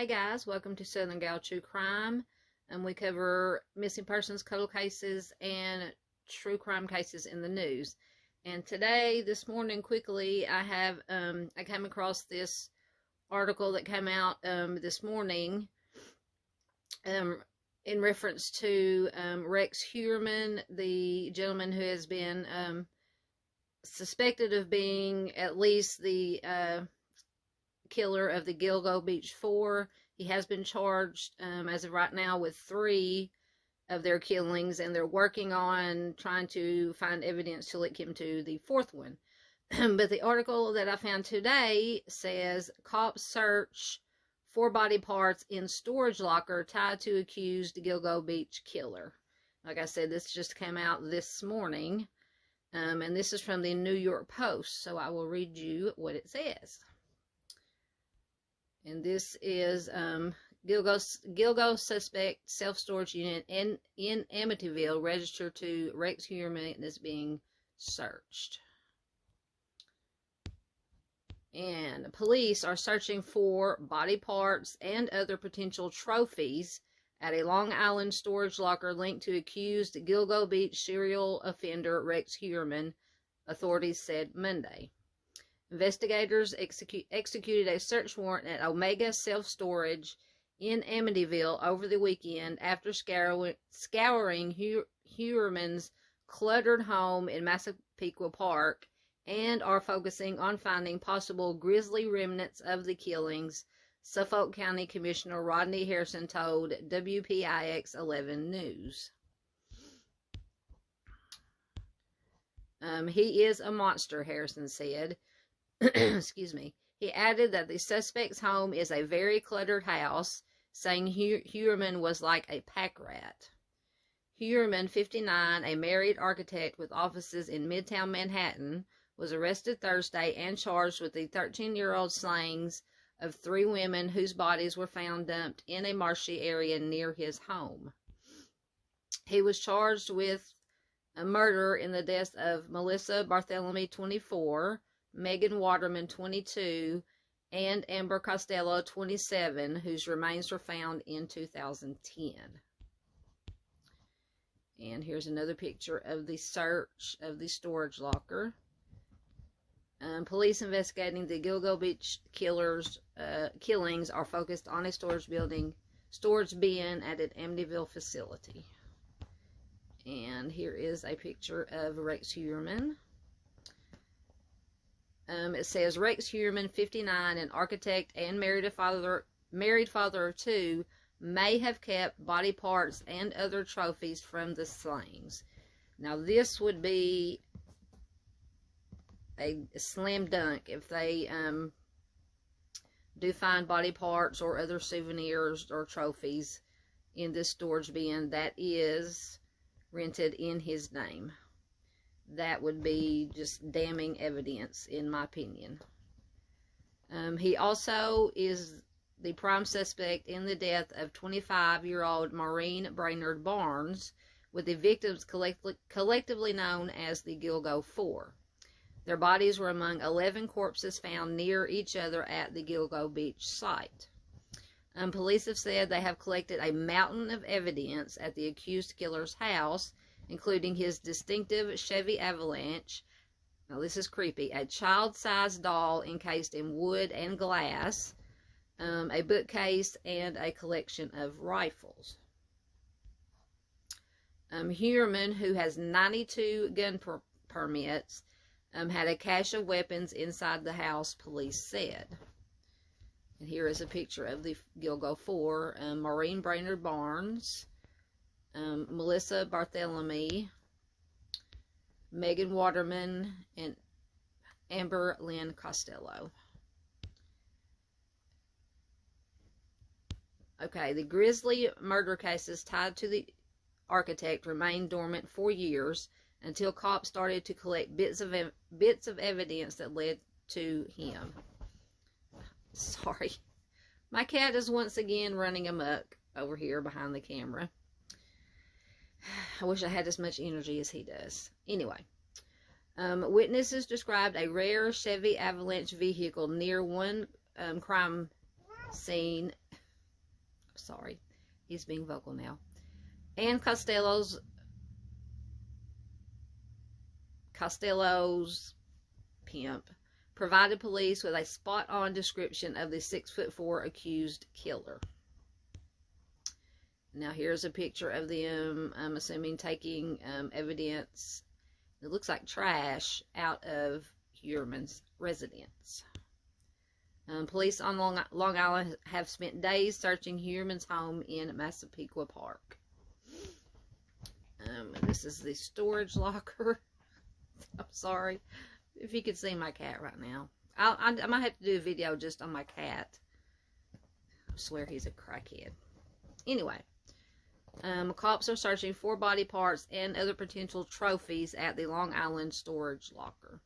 Hey guys, welcome to Southern Gal True Crime, and we cover missing persons, cold cases, and true crime cases in the news. And today, this morning, quickly, I came across this article that came out this morning in reference to Rex Huerrman, the gentleman who has been suspected of being at least the killer of the Gilgo Beach 4. He has been charged as of right now with 3 of their killings, and they're working on trying to find evidence to link him to the 4th one. But the article that I found today says cops search for body parts in storage locker tied to accused Gilgo Beach killer. Like I said, this just came out this morning, and this is from the New York Post, so I will read you what it says. And this is Gilgo suspect self-storage unit in Amityville registered to Rex Huerrman is being searched. And police are searching for body parts and other potential trophies at a Long Island storage locker linked to accused Gilgo Beach serial offender Rex Huerrman, authorities said Monday. Investigators executed a search warrant at Omega Self-Storage in Amityville over the weekend after scouring Huerrman's cluttered home in Massapequa Park, and are focusing on finding possible grisly remnants of the killings, Suffolk County Commissioner Rodney Harrison told WPIX 11 News. He is a monster, Harrison said. Excuse me. He added that the suspect's home is a very cluttered house, saying Huerrman was like a pack rat. Huerrman, 59, a married architect with offices in Midtown Manhattan, was arrested Thursday and charged with the 13-year-old slayings of 3 women whose bodies were found dumped in a marshy area near his home. He was charged with a murder in the deaths of Melissa Barthelemy, 24, Megan Waterman, 22, and Amber Costello, 27, whose remains were found in 2010. And here's another picture of the search of the storage locker. Police investigating the Gilgo Beach killings are focused on a storage bin at an Amityville facility. And here is a picture of Rex Huerrman. It says Rex Huerrman, 59, an architect and married father of 2, may have kept body parts and other trophies from the slayings. Now, this would be a slam dunk if they do find body parts or other souvenirs or trophies in this storage bin that is rented in his name. That would be just damning evidence, in my opinion. He also is the prime suspect in the death of 25-year-old Maureen Brainerd Barnes, with the victims collectively known as the Gilgo 4. Their bodies were among 11 corpses found near each other at the Gilgo Beach site. Police have said they have collected a mountain of evidence at the accused killer's house, including his distinctive Chevy Avalanche, now this is creepy, a child-sized doll encased in wood and glass, a bookcase, and a collection of rifles. Huerrman, who has 92 gun permits, had a cache of weapons inside the house, police said. And here is a picture of the Gilgo 4, Maureen Brainerd Barnes, Melissa Barthelemy, Megan Waterman, and Amber Lynn Costello. Okay, the grisly murder cases tied to the architect remained dormant for years until cops started to collect bits of evidence that led to him. Sorry. My cat is once again running amok over here behind the camera. I wish I had as much energy as he does. Anyway, witnesses described a rare Chevy Avalanche vehicle near one crime scene Sorry, he's being vocal now. And Costello's pimp provided police with a spot-on description of the 6'4" accused killer. Now here's a picture of them, I'm assuming, taking evidence, it looks like trash, out of Huerrman's residence. Police on Long Island have spent days searching Huerrman's home in Massapequa Park. This is the storage locker. I'm sorry if you could see my cat right now. I might have to do a video just on my cat. I swear he's a crackhead. Anyway, cops are searching for body parts and other potential trophies at the Long Island storage locker.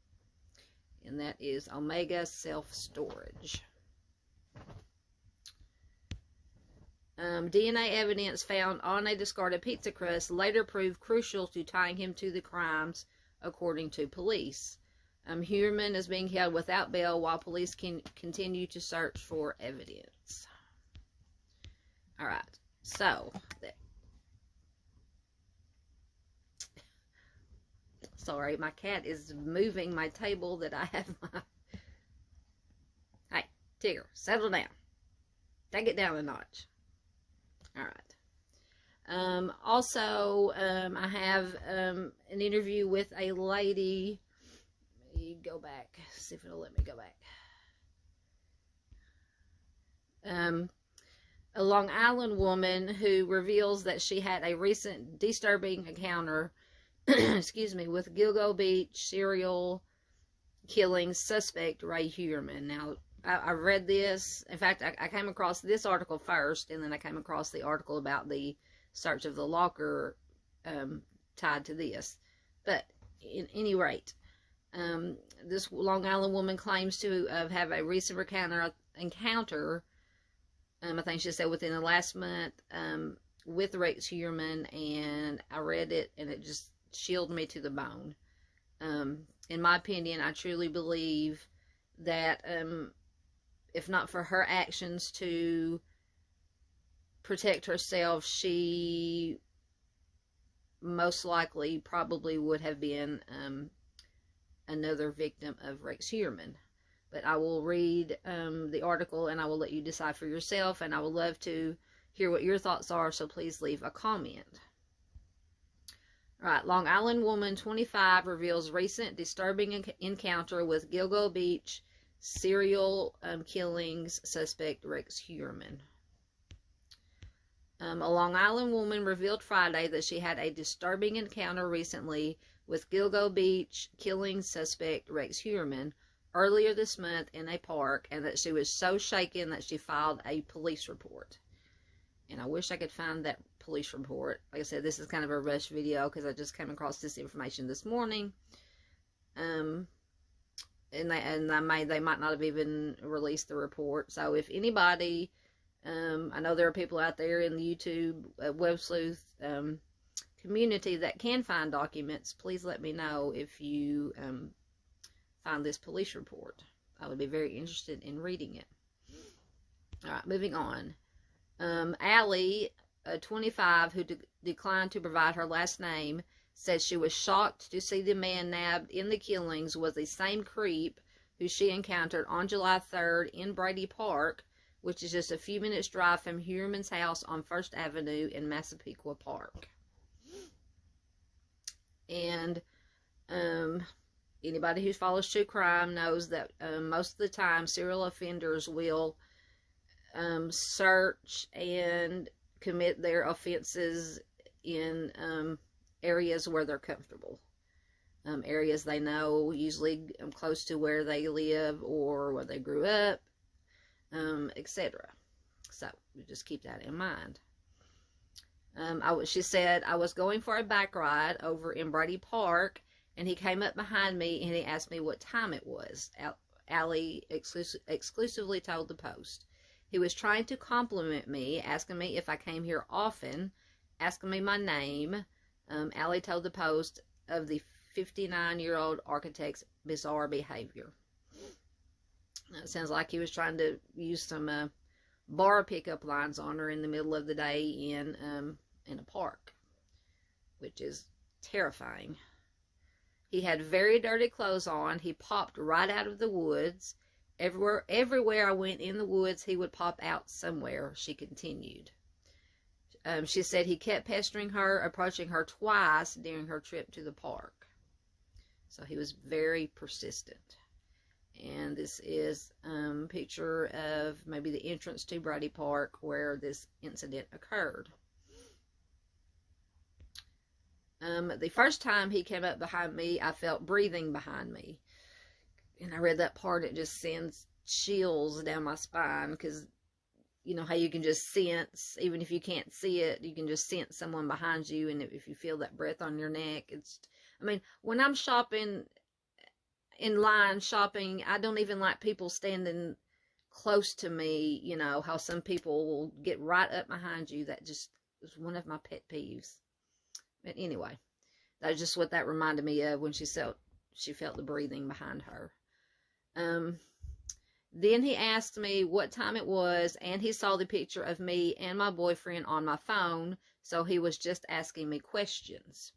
And that is Omega Self-Storage. DNA evidence found on a discarded pizza crust later proved crucial to tying him to the crimes, according to police. Huerrman is being held without bail while police can continue to search for evidence. Alright, so... Sorry, my cat is moving my table that I have my... Hey, Tigger, settle down. Take it down a notch. Alright. Also, I have an interview with a lady. Let me go back. See if it'll let me go back. A Long Island woman who reveals that she had a recent disturbing encounter excuse me, with Gilgo Beach serial killing suspect Ray Huerrman. Now, I read this. In fact, I came across this article first, and then I came across the article about the search of the locker tied to this. But, at any rate, this Long Island woman claims to have a recent encounter, I think she said within the last month, with Rex Huerrman, and I read it, and it just chilled me to the bone. In my opinion, I truly believe that if not for her actions to protect herself, she most likely probably would have been another victim of Rex Huerrman. But I will read the article and I will let you decide for yourself, and I would love to hear what your thoughts are, so please leave a comment. Right, Long Island woman 25 reveals recent disturbing encounter with Gilgo Beach serial killings suspect Rex Huerrman. A Long Island woman revealed Friday that she had a disturbing encounter recently with Gilgo Beach killing suspect Rex Huerrman earlier this month in a park, and that she was so shaken that she filed a police report. And I wish I could find that police report. Like I said, this is kind of a rush video because I just came across this information this morning. And they might not have even released the report. So if anybody, I know there are people out there in the YouTube Web Sleuth community that can find documents, please let me know if you find this police report. I would be very interested in reading it. Alright, moving on. Allie, 25, who declined to provide her last name, said she was shocked to see the man nabbed in the killings was the same creep who she encountered on July 3rd in Brady Park, which is just a few minutes drive from Huerrman's house on 1st Avenue in Massapequa Park. And anybody who follows true crime knows that most of the time serial offenders will search and commit their offenses in areas where they're comfortable. Areas they know, usually close to where they live or where they grew up, etc. So, just keep that in mind. She said, I was going for a bike ride over in Brady Park, and he came up behind me and he asked me what time it was. Allie exclusively told the Post. He was trying to compliment me, asking me if I came here often, asking me my name. Allie told the Post of the 59-year-old architect's bizarre behavior. It sounds like he was trying to use some bar pickup lines on her in the middle of the day in a park, which is terrifying. He had very dirty clothes on. He popped right out of the woods. Everywhere I went in the woods, he would pop out somewhere, she continued. She said he kept pestering her, approaching her twice during her trip to the park. So he was very persistent. And this is a picture of maybe the entrance to Brady Park where this incident occurred. The first time he came up behind me, I felt breathing behind me. And I read that part, it just sends chills down my spine, because you know how you can just sense, even if you can't see it, you can just sense someone behind you, and if you feel that breath on your neck, I mean, when I'm shopping, in line shopping, I don't even like people standing close to me, you know, how some people will get right up behind you. That just is one of my pet peeves. But anyway, that's just what that reminded me of when she felt the breathing behind her. Then he asked me what time it was, and he saw the picture of me and my boyfriend on my phone, so he was just asking me questions.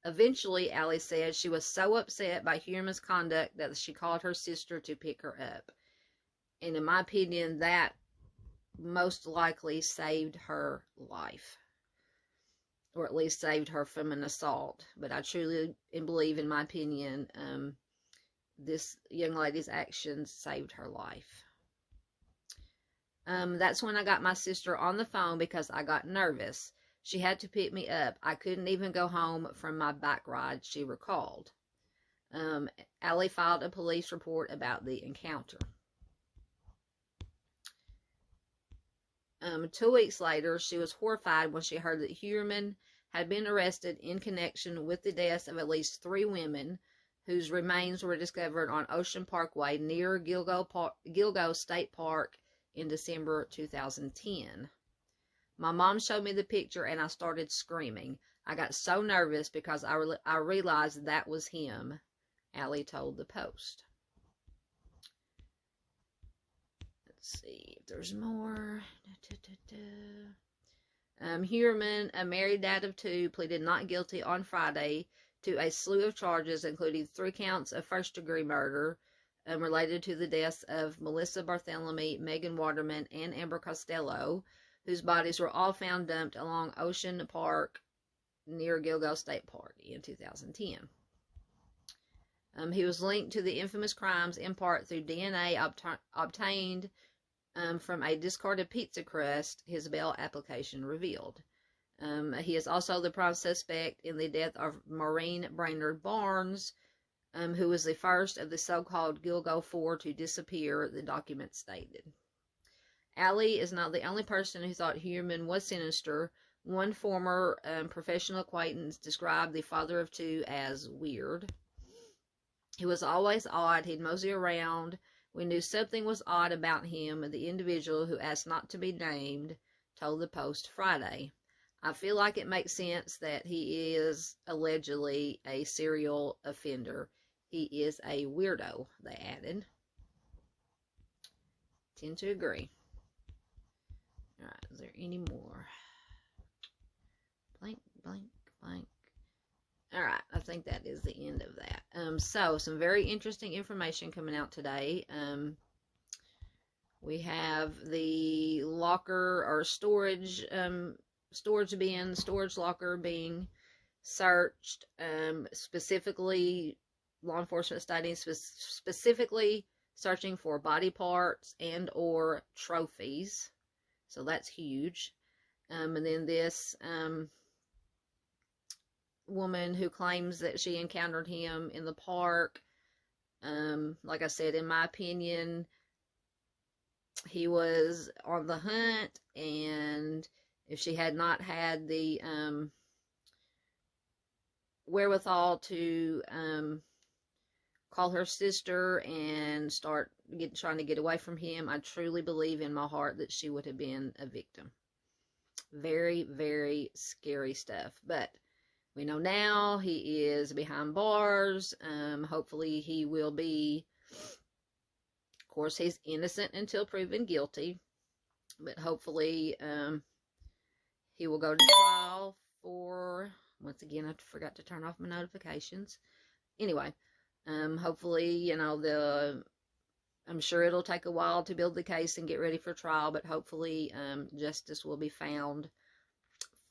Eventually, Allie said she was so upset by Huerrman's conduct that she called her sister to pick her up. And in my opinion, that most likely saved her life. Or at least saved her from an assault. But I truly believe, in my opinion, this young lady's actions saved her life. That's when I got my sister on the phone because I got nervous. She had to pick me up. I couldn't even go home from my bike ride, she recalled. Allie filed a police report about the encounter. 2 weeks later, she was horrified when she heard that Huerrman had been arrested in connection with the deaths of at least 3 women whose remains were discovered on Ocean Parkway near Gilgo State Park in December 2010. My mom showed me the picture and I started screaming. I got so nervous because I realized that was him, Allie told the Post. Let's see if there's more. Huerrman, a married dad of 2, pleaded not guilty on Friday to a slew of charges, including 3 counts of first-degree murder related to the deaths of Melissa Barthelemy, Megan Waterman, and Amber Costello, whose bodies were all found dumped along Ocean Park near Gilgo State Park in 2010. He was linked to the infamous crimes in part through DNA obtained from a discarded pizza crust, his bail application revealed. He is also the prime suspect in the death of Maureen Brainerd Barnes, who was the first of the so-called Gilgo 4 to disappear, the document stated. Allie is not the only person who thought Huerrman was sinister. One former professional acquaintance described the father of 2 as weird. He was always odd. He'd mosey around. We knew something was odd about him, the individual who asked not to be named told the Post Friday. I feel like it makes sense that he is allegedly a serial offender. He is a weirdo, they added. Tend to agree. All right, is there any more? Blank, blank, blank. All right, I think that is the end of that. So, some very interesting information coming out today. We have the locker or storage locker being searched, specifically, law enforcement stating specifically searching for body parts and or trophies. So that's huge. And then this woman who claims that she encountered him in the park. Like I said, in my opinion, he was on the hunt, and if she had not had the wherewithal to call her sister and start trying to get away from him, I truly believe in my heart that she would have been a victim. Very, very scary stuff. But we know now he is behind bars. Hopefully he will be. Of course, he's innocent until proven guilty. But hopefully he will go to trial for, once again, I forgot to turn off my notifications. Anyway, hopefully, you know, I'm sure it'll take a while to build the case and get ready for trial, but hopefully justice will be found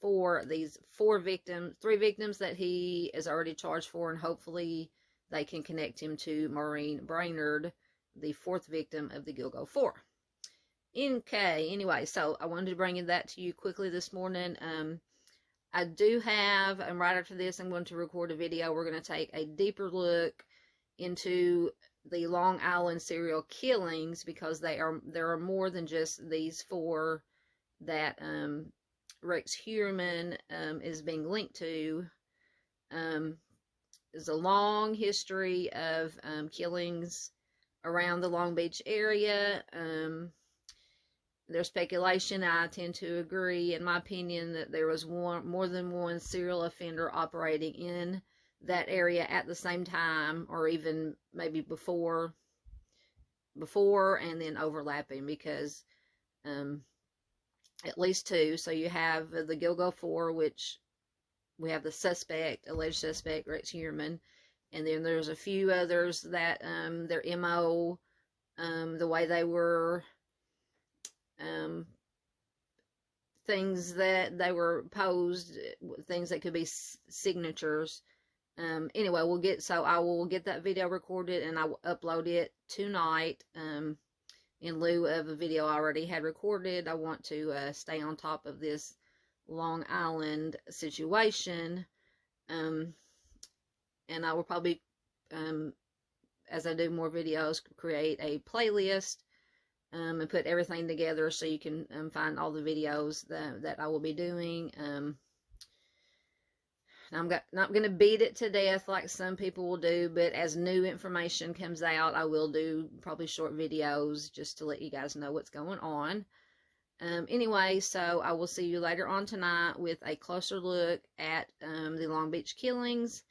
for these three victims that he is already charged for, and hopefully they can connect him to Maureen Brainerd, the fourth victim of the Gilgo Four. Okay, anyway, so I wanted to bring that to you quickly this morning. I do have, and right after this, I'm going to record a video. We're going to take a deeper look into the Long Island serial killings, because there are more than just these four that Rex Huerrman is being linked to. There's a long history of killings around the Long Beach area. There's speculation, I tend to agree, in my opinion, that there was more than one serial offender operating in that area at the same time, or even maybe before and then overlapping, because at least two. So you have the Gilgo Four, which we have the alleged suspect, Rex Huerrman, and then there's a few others that their MO, the way they were, things that they were posed, things that could be signatures. Anyway, I will get that video recorded and I will upload it tonight, in lieu of a video I already had recorded. I want to stay on top of this Long Island situation, and I will probably, as I do more videos, create a playlist and put everything together so you can find all the videos that I will be doing. I'm not going to beat it to death like some people will do, but as new information comes out, I will do probably short videos just to let you guys know what's going on. Anyway, so I will see you later on tonight with a closer look at the Long Beach killings.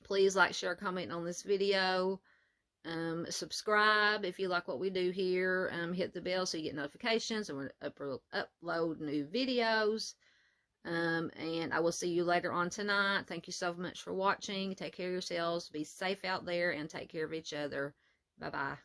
Please like, share, comment on this video. Subscribe if you like what we do here. Hit the bell so you get notifications and we upload new videos. And I will see you later on tonight. Thank you so much for watching. Take care of yourselves. Be safe out there and take care of each other. Bye-bye.